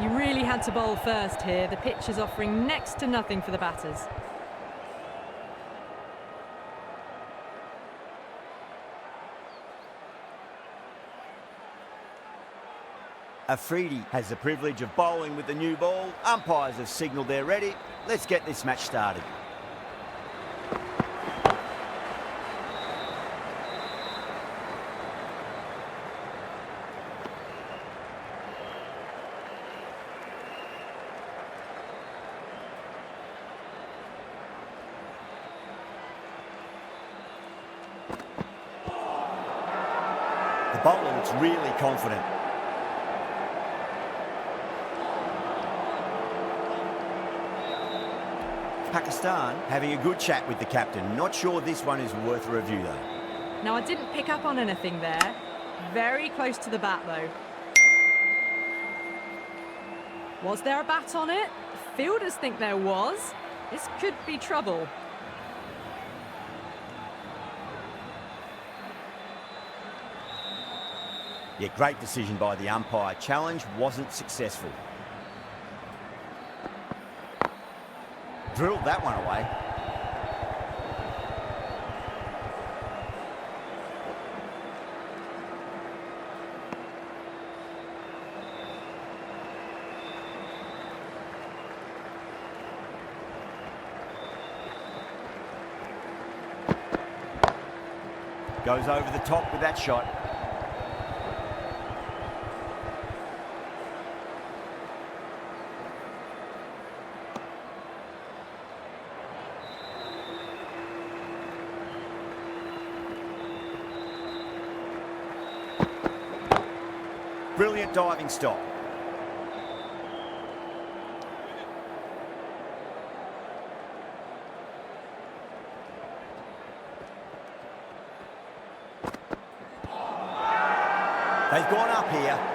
You really had to bowl first here. The pitch is offering next to nothing for the batters. Afridi has the privilege of bowling with the new ball. Umpires have signalled they're ready. Let's get this match started. The bowler looks really confident. Pakistan having a good chat with the captain. Not sure this one is worth a review though. Now, I didn't pick up on anything there. Very close to the bat though. Was there a bat on it? Fielders think there was. This could be trouble. Yeah, great decision by the umpire. Challenge wasn't successful. Drilled that one away. Goes over the top with that shot. Brilliant diving stop. They've gone up here.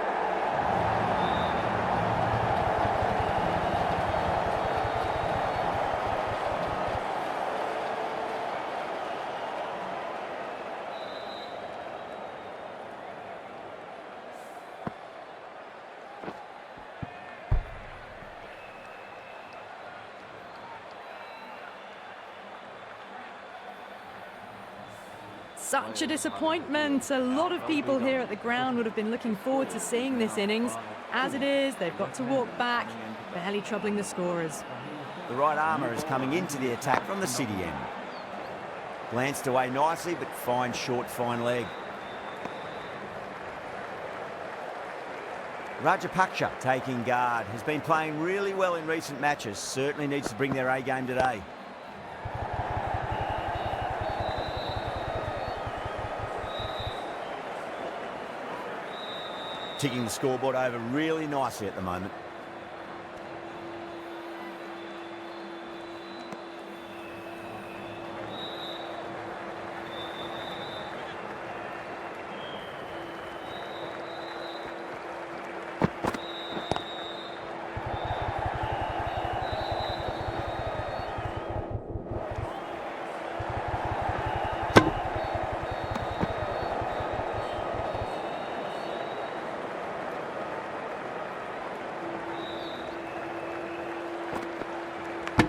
Such a disappointment. A lot of people here at the ground would have been looking forward to seeing this innings. As it is, they've got to walk back, barely troubling the scorers. The right armour is coming into the attack from the city end. Glanced away nicely, but fine short, fine leg. Rajapaksa taking guard. Has been playing really well in recent matches. Certainly needs to bring their A game today. Ticking the scoreboard over really nicely at the moment.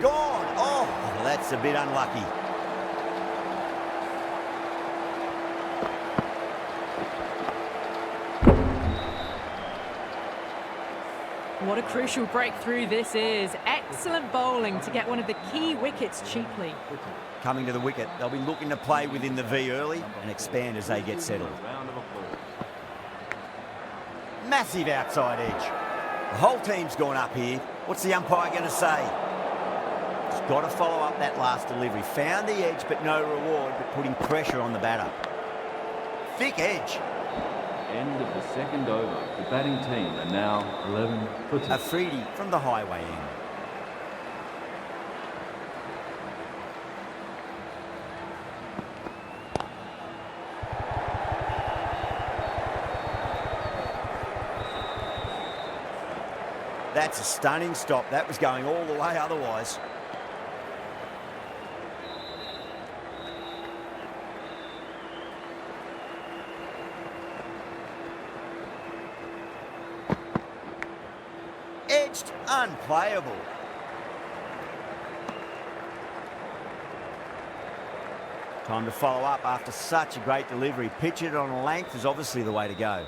Gone! Oh, that's a bit unlucky. What a crucial breakthrough this is. Excellent bowling to get one of the key wickets cheaply. Coming to the wicket, they'll be looking to play within the V early and expand as they get settled. Massive outside edge. The whole team's gone up here. What's the umpire going to say? He's got to follow up that last delivery. Found the edge, but no reward, but putting pressure on the batter. Thick edge. End of the second over. The batting team are now 11 footers. Afridi from the highway end. That's a stunning stop. That was going all the way otherwise. Unplayable. Time to follow up after such a great delivery. Pitch it on a length is obviously the way to go.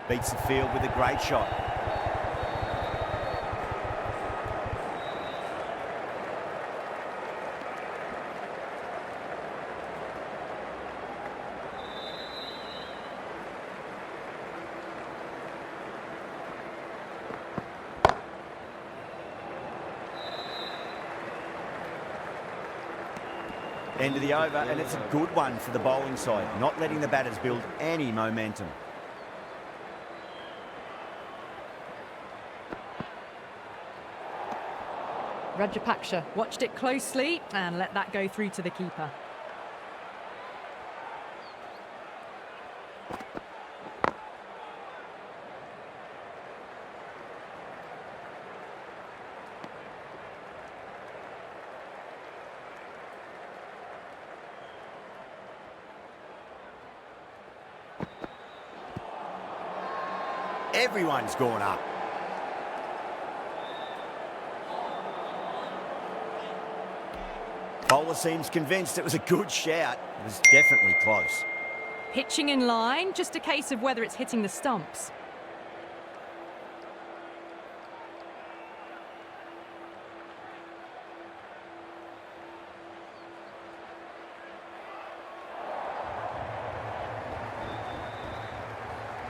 Beats the field with a great shot. End of the over, and it's a good one for the bowling side, not letting the batters build any momentum. Rajapaksha watched it closely and let that go through to the keeper. Everyone's gone up. Bowler seems convinced it was a good shout. It was definitely close. Pitching in line, just a case of whether it's hitting the stumps.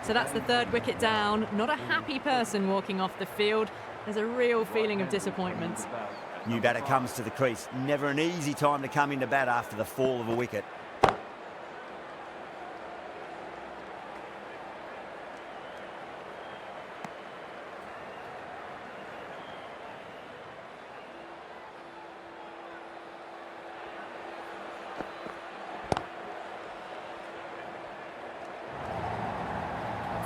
So that's the third wicket down. Not a happy person walking off the field. There's a real feeling of disappointment. New batter comes to the crease. Never an easy time to come into bat after the fall of a wicket.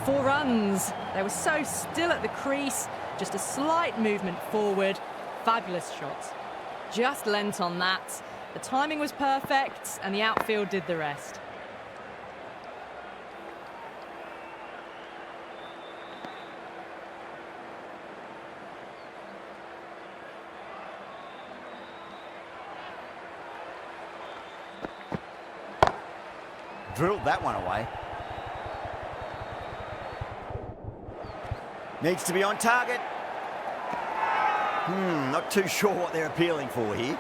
Four runs. They were so still at the crease. Just a slight movement forward. Fabulous shot. Just lent on that. The timing was perfect and the outfield did the rest. Drilled that one away. Needs to be on target. Not too sure what they're appealing for here.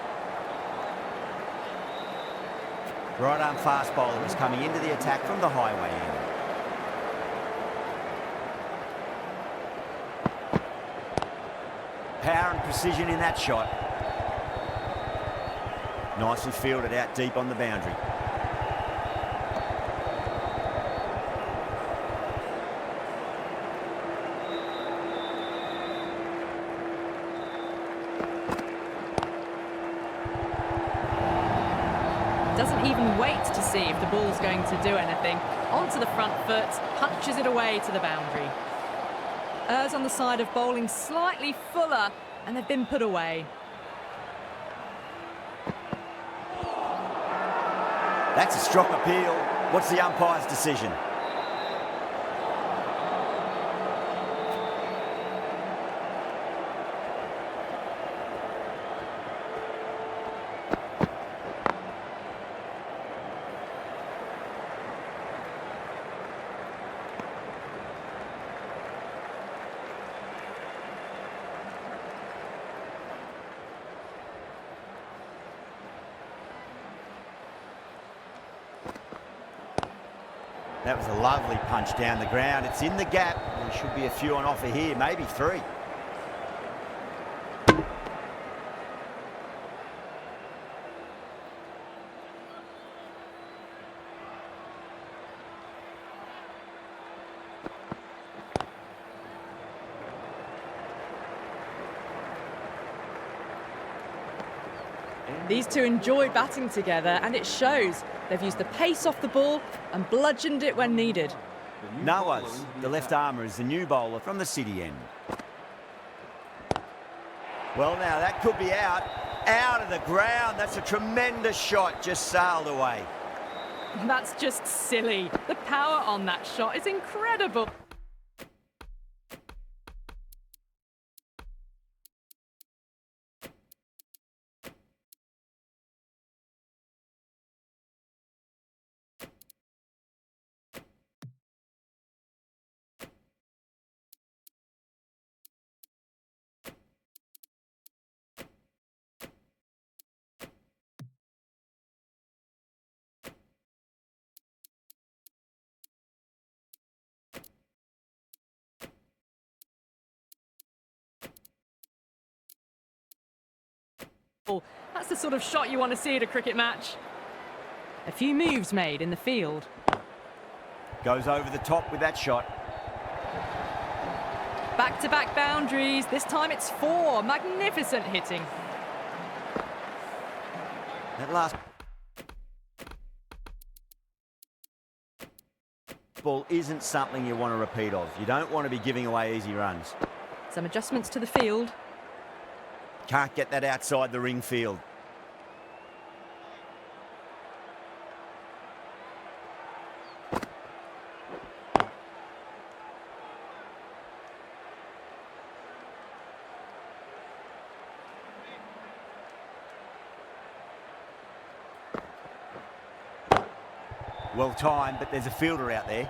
Right arm fast bowler is coming into the attack from the highway end. Power and precision in that shot. Nicely fielded out deep on the boundary. Doesn't even wait to see if the ball's going to do anything. Onto the front foot, punches it away to the boundary. Errs on the side of bowling slightly fuller, and they've been put away. That's a strong appeal. What's the umpire's decision? That was a lovely punch down the ground. It's in the gap. There should be a few on offer here, maybe three. These two enjoy batting together, and it shows. They've used the pace off the ball and bludgeoned it when needed. Noah's, the left armour, is the new bowler from the City end. Well, now that could be out. Out of the ground. That's a tremendous shot. Just sailed away. That's just silly. The power on that shot is incredible. That's the sort of shot you want to see at a cricket match. A few moves made in the field. Goes over the top with that shot. Back-to-back boundaries. This time it's 4. Magnificent hitting. That last ball isn't something you want to repeat of. You don't want to be giving away easy runs. Some adjustments to the field. Can't get that outside the ring field. Well timed, but there's a fielder out there.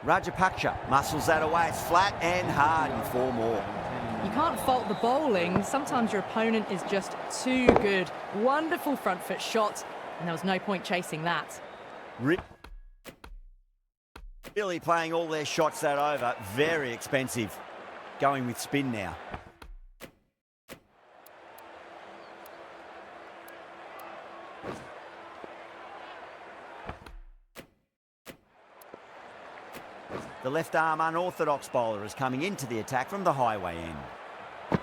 Rajapaksa muscles that away. It's flat and hard and 4 more. You can't fault the bowling. Sometimes your opponent is just too good. Wonderful front foot shot, and there was no point chasing that. Really playing all their shots that over. Very expensive. Going with spin now. The left arm unorthodox bowler is coming into the attack from the highway end.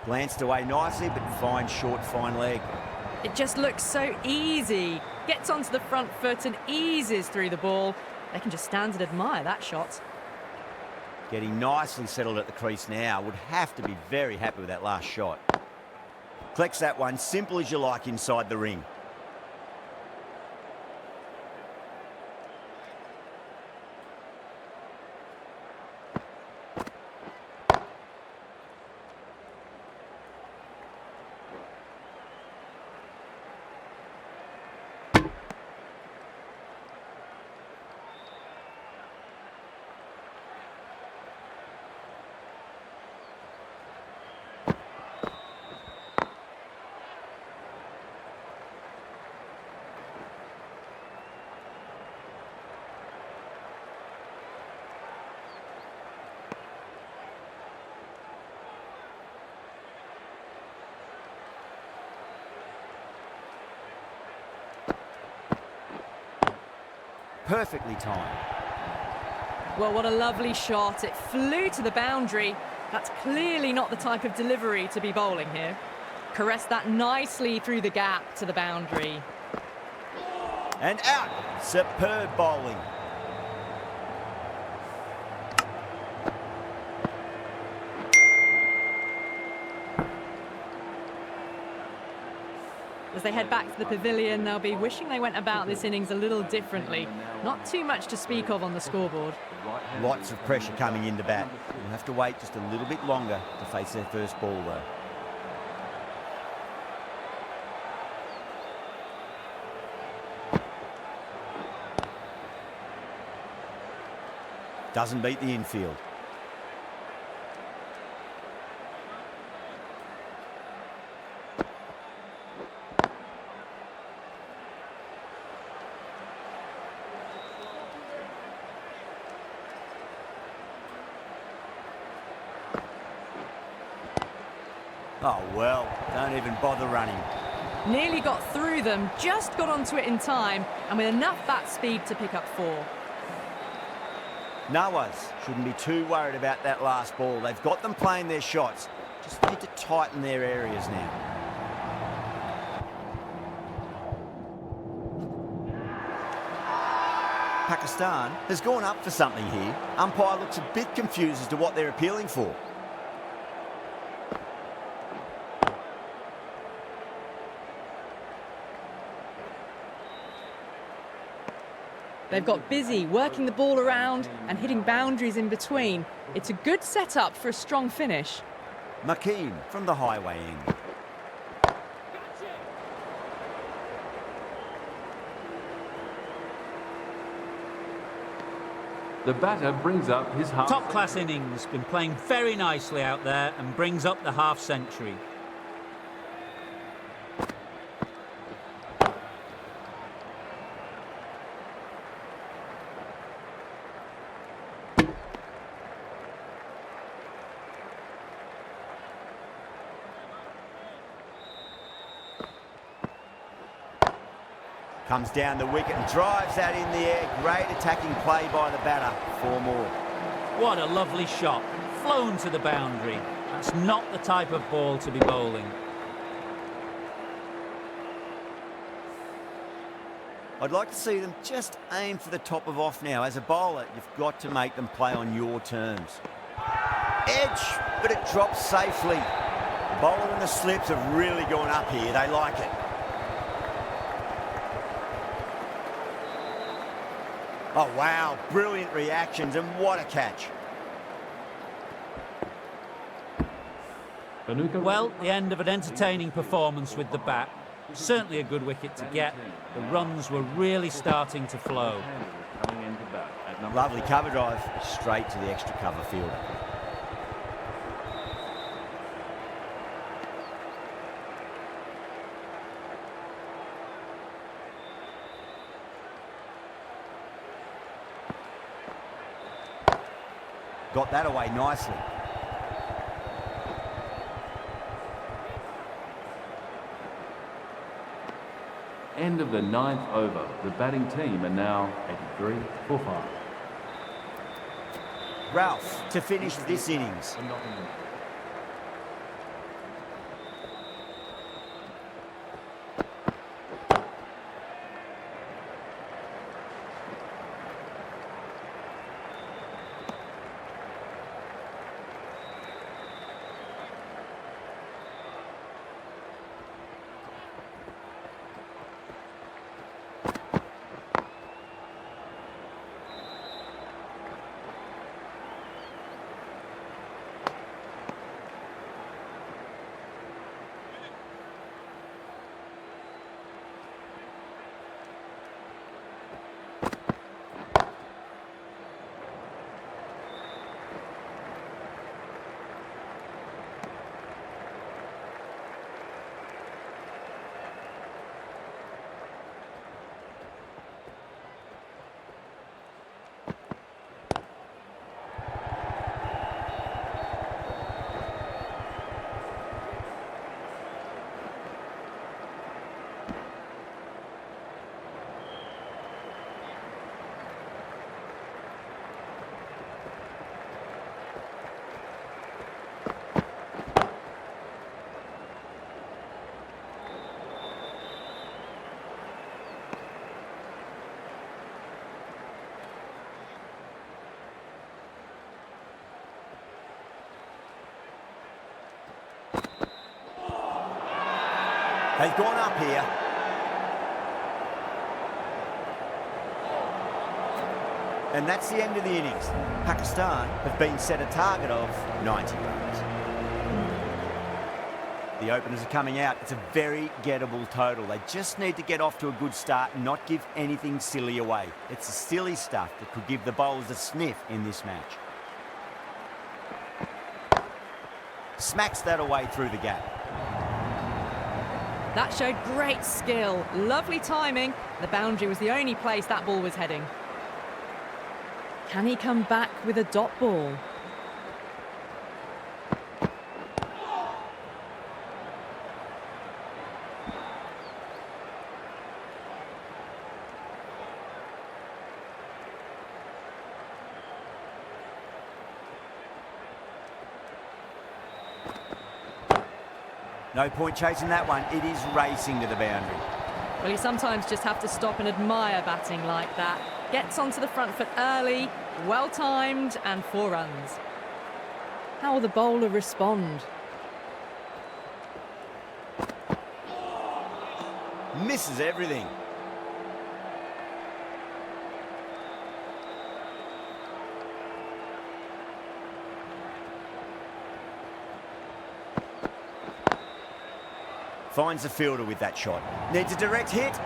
Glanced away nicely, but fine short, fine leg. It just looks so easy. Gets onto the front foot and eases through the ball. They can just stand and admire that shot. Getting nicely settled at the crease now. Would have to be very happy with that last shot. Collects that one, simple as you like, inside the ring. Perfectly timed. Well, what a lovely shot. It flew to the boundary. That's clearly not the type of delivery to be bowling here. Caressed that nicely through the gap to the boundary. And out. Superb bowling. As they head back to the pavilion, they'll be wishing they went about this innings a little differently. Not too much to speak of on the scoreboard. Lots of pressure coming into bat. We'll have to wait just a little bit longer to face their first ball, though. Doesn't beat the infield. Oh, well, don't even bother running. Nearly got through them, just got onto it in time, and with enough bat speed to pick up 4. Noahs shouldn't be too worried about that last ball. They've got them playing their shots. Just need to tighten their areas now. Pakistan has gone up for something here. Umpire looks a bit confused as to what they're appealing for. They've got busy working the ball around and hitting boundaries in between. It's a good setup for a strong finish. Makeen from the highway end. The batter brings up his half. Top-class innings, been playing very nicely out there and brings up the half-century. Comes down the wicket and drives that in the air. Great attacking play by the batter. 4 more. What a lovely shot, flown to the boundary. That's not the type of ball to be bowling. I'd like to see them just aim for the top of off now. As a bowler, you've got to make them play on your terms. Edge, but it drops safely. The bowler and the slips have really gone up here. They like it. Oh, wow. Brilliant reactions, and what a catch. Well, the end of an entertaining performance with the bat. Certainly a good wicket to get. The runs were really starting to flow. Lovely cover drive, straight to the extra cover fielder. Got that away nicely. End of the 9th over. The batting team are now 83 for 5. Ralph to finish this innings. They've gone up here. And that's the end of the innings. Pakistan have been set a target of 90 runs. The openers are coming out. It's a very gettable total. They just need to get off to a good start and not give anything silly away. It's the silly stuff that could give the bowlers a sniff in this match. Smacks that away through the gap. That showed great skill, lovely timing. The boundary was the only place that ball was heading. Can he come back with a dot ball? No point chasing that one. It is racing to the boundary. Well, you sometimes just have to stop and admire batting like that. Gets onto the front foot early, well-timed, and 4 runs. How will the bowler respond? Misses everything. Finds the fielder with that shot. Needs a direct hit.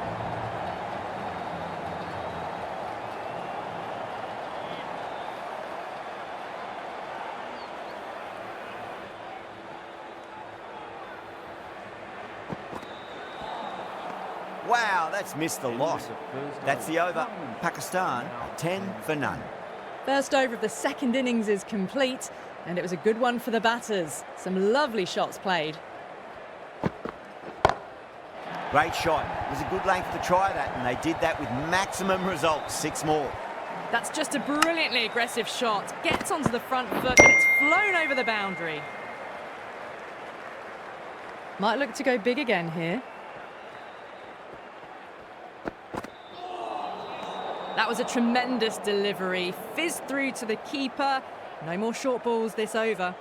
Wow, that's missed the lot. That's the over. Pakistan, 10 for none. First over of the second innings is complete, and it was a good one for the batters. Some lovely shots played. Great shot. It was a good length to try that, and they did that with maximum results. 6 more. That's just a brilliantly aggressive shot. Gets onto the front foot, and it's flown over the boundary. Might look to go big again here. That was a tremendous delivery. Fizzed through to the keeper. No more short balls this over.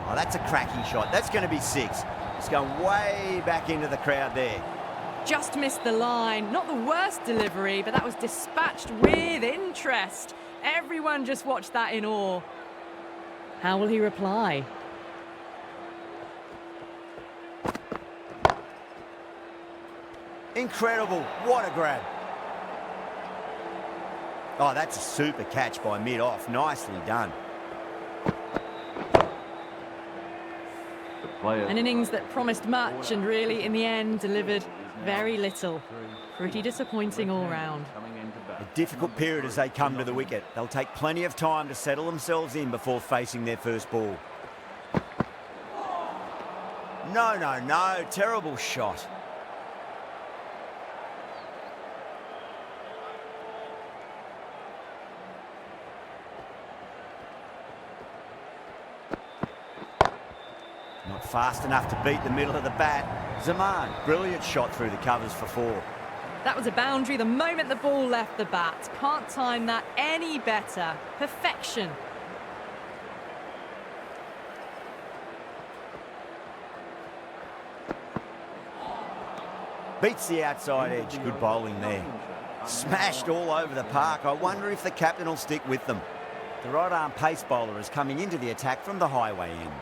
Oh, that's a cracking shot. That's going to be 6. It's going way back into the crowd there. Just missed the line. Not the worst delivery, but that was dispatched with interest. Everyone just watched that in awe. How will he reply? Incredible. What a grab. Oh, that's a super catch by mid-off. Nicely done. An innings that promised much and really, in the end, delivered very little. Pretty disappointing all round. A difficult period as they come to the wicket. They'll take plenty of time to settle themselves in before facing their first ball. No. Terrible shot. Not fast enough to beat the middle of the bat. Zaman, brilliant shot through the covers for 4. That was a boundary the moment the ball left the bat. Can't time that any better. Perfection. Beats the outside edge. Good bowling there. Smashed all over the park. I wonder if the captain will stick with them. The right arm pace bowler is coming into the attack from the highway end.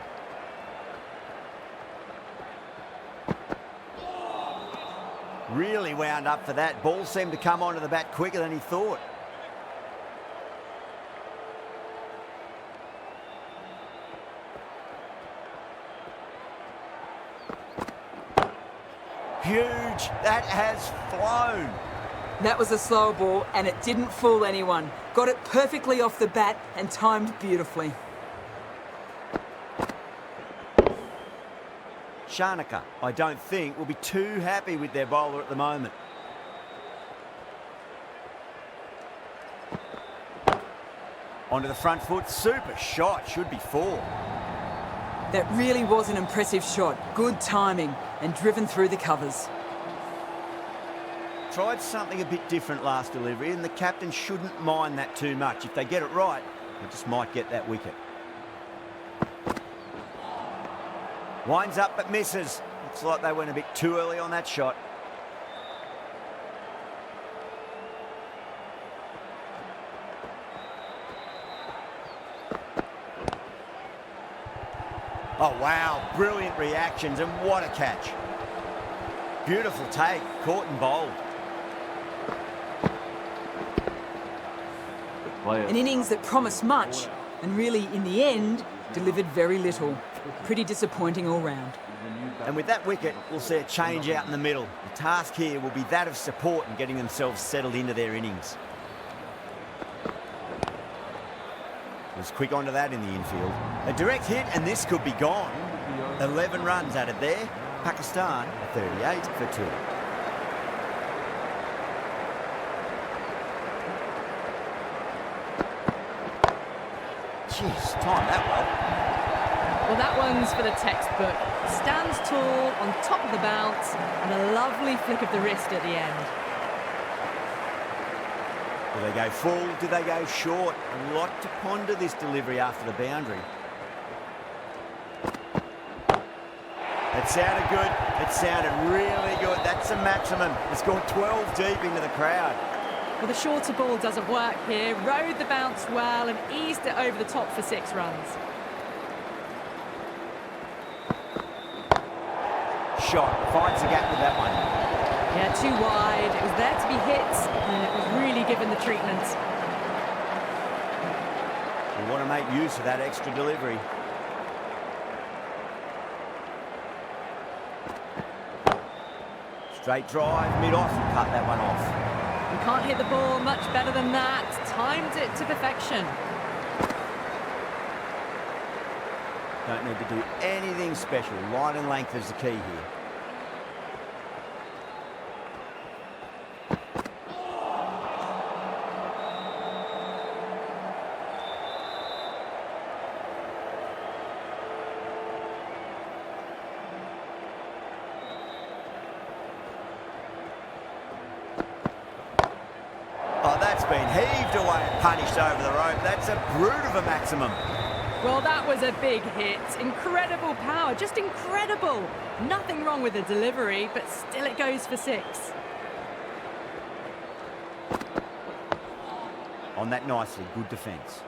Really wound up for that. Ball seemed to come onto the bat quicker than he thought. Huge. That has flown. That was a slow ball and it didn't fool anyone. Got it perfectly off the bat and timed beautifully. Srilanka, I don't think, will be too happy with their bowler at the moment. Onto the front foot, super shot, should be 4. That really was an impressive shot. Good timing and driven through the covers. Tried something a bit different last delivery, and the captain shouldn't mind that too much. If they get it right, they just might get that wicket. Winds up but misses. Looks like they went a bit too early on that shot. Oh, wow. Brilliant reactions, and what a catch. Beautiful take. Caught and bowled. An innings that promised much and really, in the end, delivered very little. Pretty disappointing all round. And with that wicket, we'll see a change out in the middle. The task here will be that of support and getting themselves settled into their innings. Was quick onto that in the infield. A direct hit, and this could be gone. 11 runs added there. Pakistan, 38 for 2. Jeez, time that well. Well, that one's for the textbook. Stands tall on top of the bounce and a lovely flick of the wrist at the end. Do they go full? Do they go short? A lot to ponder this delivery after the boundary. It sounded good. It sounded really good. That's a maximum. It's gone 12 deep into the crowd. Well, the shorter ball doesn't work here. Rode the bounce well and eased it over the top for 6 runs. Shot. Finds the gap with that one. Yeah, too wide. It was there to be hit, and it was really given the treatment. We want to make use of that extra delivery. Straight drive, mid-off, and cut that one off. You can't hit the ball much better than that. Timed it to perfection. Don't need to do anything special. Line and length is the key here. Oh, that's been heaved away and punished over the rope. That's a brute of a maximum. Well, that was a big hit. Incredible power, just incredible. Nothing wrong with the delivery, but still it goes for 6. On that nicely, good defence.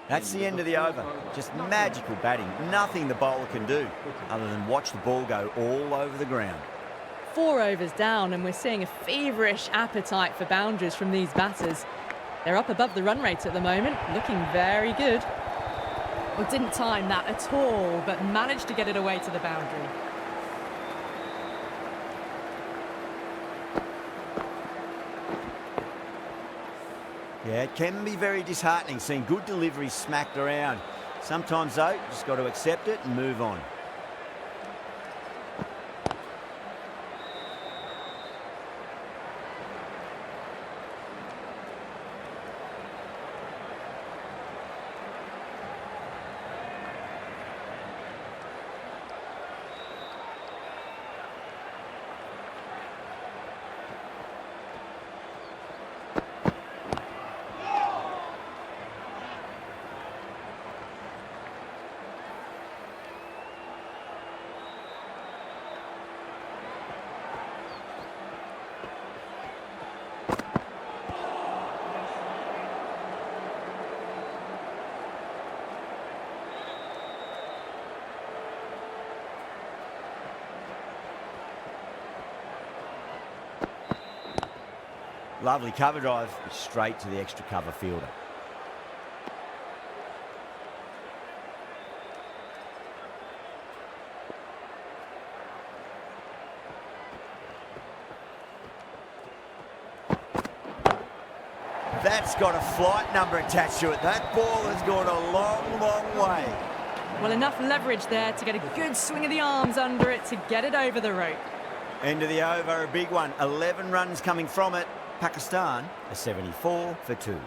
That's the end of the over. Just magical batting. Nothing the bowler can do other than watch the ball go all over the ground. 4 overs down, and we're seeing a feverish appetite for boundaries from these batters. They're up above the run rate at the moment, looking very good. Well, didn't time that at all, but managed to get it away to the boundary. Yeah, it can be very disheartening seeing good deliveries smacked around. Sometimes, though, you just got to accept it and move on. Lovely cover drive, straight to the extra cover fielder. That's got a flight number attached to it. That ball has gone a long, long way. Well, enough leverage there to get a good swing of the arms under it to get it over the rope. End of the over, a big one. 11 runs coming from it. Pakistan, a 74 for 2.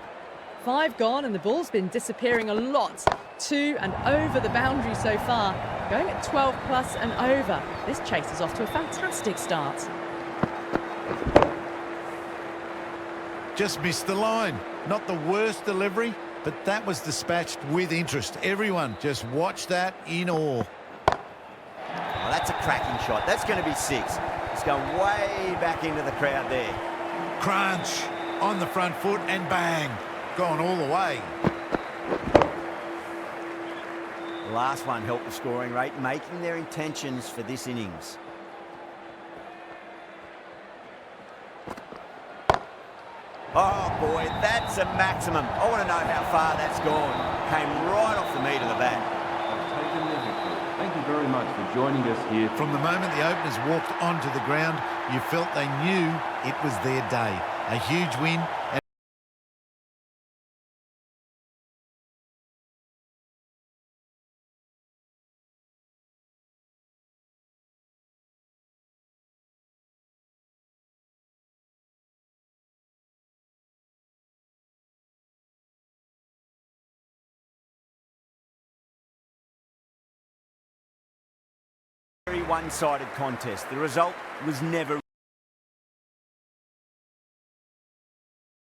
5 gone, and the ball's been disappearing a lot to and over the boundary so far. Going at 12 plus and over. This chase is off to a fantastic start. Just missed the line. Not the worst delivery, but that was dispatched with interest. Everyone just watched that in awe. Well, that's a cracking shot. That's going to be 6. It's going way back into the crowd there. Crunch on the front foot and bang. Gone all the way. The last one helped the scoring rate, making their intentions for this innings. Oh boy, that's a maximum. I want to know how far that's gone. Came right off the meat of the bat. Taken their victory. Thank you very much for joining us here. From the moment the openers walked onto the ground, you felt they knew it was their day. A huge win. Very one-sided contest. The result was never